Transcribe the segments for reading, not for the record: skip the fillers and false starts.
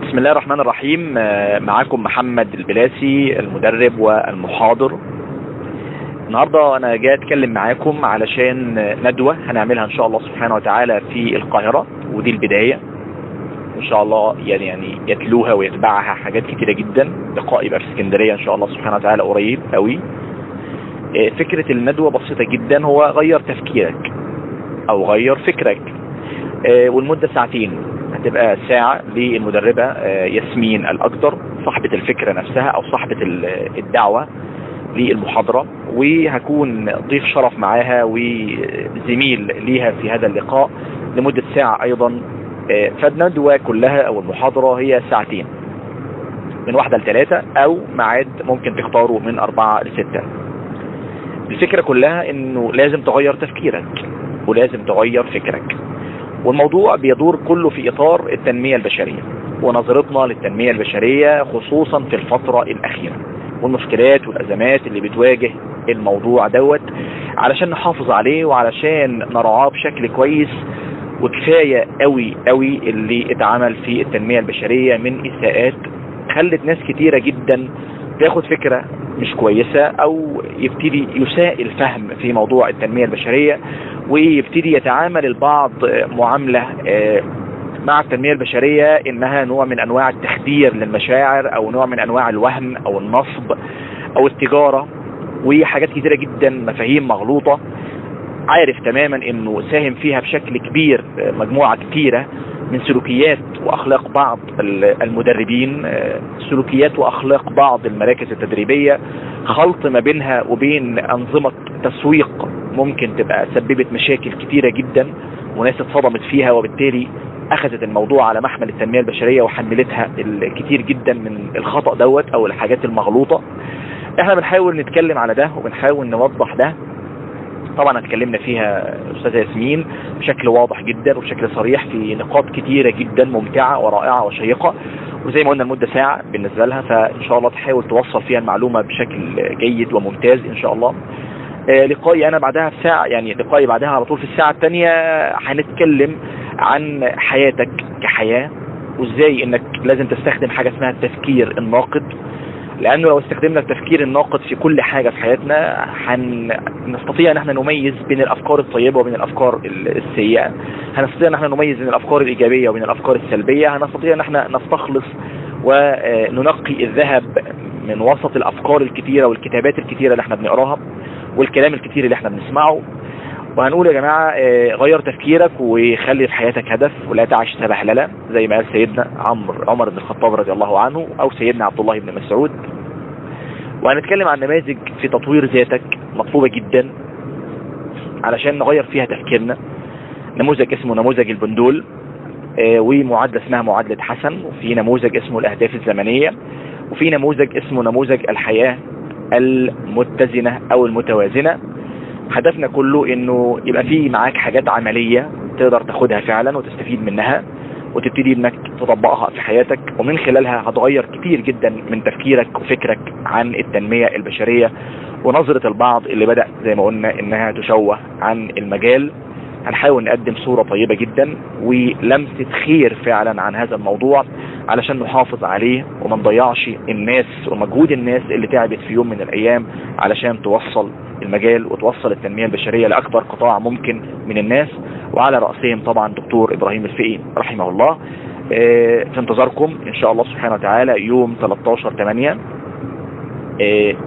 بسم الله الرحمن الرحيم. معاكم محمد البلاسي المدرب والمحاضر. النهاردة أنا جاي أتكلم معاكم علشان ندوة هنعملها إن شاء الله سبحانه وتعالى في القاهرة، ودي البداية إن شاء الله. يعني يتلوها ويتبعها حاجات كتيرة جدا. لقاء يبقى في اسكندرية إن شاء الله سبحانه وتعالى قريب قوي. فكرة الندوة بسيطة جدا، هو غير تفكيرك أو غير فكرك. والمدة ساعتين، هتبقى ساعة للمدربة ياسمين الأكدر صاحبة الفكرة نفسها أو صاحبة الدعوة للمحاضرة، وهكون ضيف شرف معاها وزميل ليها في هذا اللقاء لمدة ساعة أيضا. فالندوة كلها أو المحاضرة هي ساعتين من 1 ل 3، أو معاد ممكن تختاروا من 4 ل 6. الفكرة كلها إنه لازم تغير تفكيرك ولازم تغير فكرك، والموضوع بيدور كله في إطار التنمية البشرية ونظرتنا للتنمية البشرية خصوصا في الفترة الأخيرة، والمشكلات والأزمات اللي بتواجه الموضوع دوت، علشان نحافظ عليه وعلشان نرعاه بشكل كويس. وكفاية قوي قوي اللي اتعمل في التنمية البشرية من إساءات خلت ناس كتيرة جدا تاخد فكرة مش كويسة، أو يبتدي يساء الفهم في موضوع التنمية البشرية، ويبتدي يتعامل البعض معاملة مع التنمية البشرية إنها نوع من أنواع التخدير للمشاعر، أو نوع من أنواع الوهم أو النصب أو التجارة، وحاجات كتيرة جدا، مفاهيم مغلوطة. عارف تماما إنه ساهم فيها بشكل كبير مجموعة كتيرة من سلوكيات وأخلاق بعض المدربين، سلوكيات وأخلاق بعض المراكز التدريبية، خلط ما بينها وبين أنظمة تسويق ممكن تبقى سببت مشاكل كتيرة جدا، وناس اتصدمت فيها، وبالتالي أخذت الموضوع على محمل التنمية البشرية وحملتها الكثير جدا من الخطأ دوت أو الحاجات المغلوطة. احنا بنحاول نتكلم على ده وبنحاول نوضح ده. طبعا اتكلمنا فيها أستاذة ياسمين بشكل واضح جدا وبشكل صريح في نقاط كتيرة جدا ممتعة ورائعة وشيقة، وزي ما قلنا المدة ساعة بالنسبة لها، فإن شاء الله تحاول توصل فيها المعلومة بشكل جيد وممتاز إن شاء الله. لقائي أنا بعدها في ساعة، يعني لقائي بعدها على طول في الساعة الثانية هنتكلم عن حياتك كحياة، وإزاي إنك لازم تستخدم حاجة اسمها التفكير الناقد، لأنه لو استخدمنا التفكير الناقد في كل حاجة في حياتنا هنستطيع أن احنا نميز بين الأفكار الطيبة وبين الأفكار السيئة، هنستطيع أن احنا نميز بين الأفكار الإيجابية وبين الأفكار السلبية، هنستطيع أن احنا نستخلص وننقي الذهب من وسط الأفكار الكتيرة والكتابات الكتيرة اللي احنا بنقراها والكلام الكتير اللي احنا بنسمعه. وهنقول يا جماعة غير تفكيرك وخلي في حياتك هدف، ولا تعش سبهللة زي ما قال سيدنا عمر بن الخطاب رضي الله عنه، أو سيدنا عبد الله بن مسعود. وهنتكلم عن نماذج في تطوير ذاتك مطلوبة جدا علشان نغير فيها تفكيرنا. نموذج اسمه نموذج البندول، ومعادلة اسمها معادلة حسن، وفي نموذج اسمه الأهداف الزمنية، وفي نموذج اسمه نموذج الحياة المتزنة أو المتوازنة. هدفنا كله انه يبقى فيه معاك حاجات عملية تقدر تاخدها فعلا وتستفيد منها وتبتدي انك تطبقها في حياتك، ومن خلالها هتغير كتير جدا من تفكيرك وفكرك عن التنمية البشرية ونظرة البعض اللي بدأ زي ما قلنا انها تشوه عن المجال. هنحاول نقدم صورة طيبة جدا ولمسة خير فعلا عن هذا الموضوع علشان نحافظ عليه وما نضيعش الناس ومجهود الناس اللي تعبت في يوم من الايام علشان توصل المجال وتوصل التنمية البشرية لأكبر قطاع ممكن من الناس، وعلى رأسهم طبعا دكتور إبراهيم الفقي رحمه الله. في انتظاركم إن شاء الله سبحانه وتعالى يوم 13/8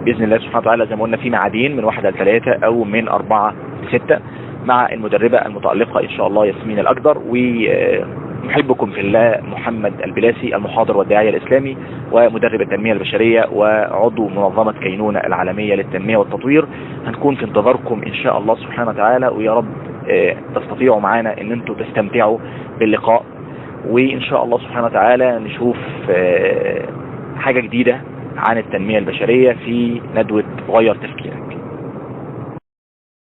بإذن الله سبحانه وتعالى، زي ما قلنا في معادين من 1 ل 3 أو من 4 ل 6 مع المدربة المتألقة إن شاء الله ياسمين الأكدر، ومحبكم في الله محمد البلاسي المحاضر والداعية الإسلامي ومدرب التنمية البشرية وعضو منظمة كينونة العالمية للتنمية والتطوير. هنكون في انتظاركم إن شاء الله سبحانه وتعالى، ويا رب تستطيعوا معنا ان انتوا تستمتعوا باللقاء، وإن شاء الله سبحانه وتعالى نشوف حاجة جديدة عن التنمية البشرية في ندوة غير تفكيرك.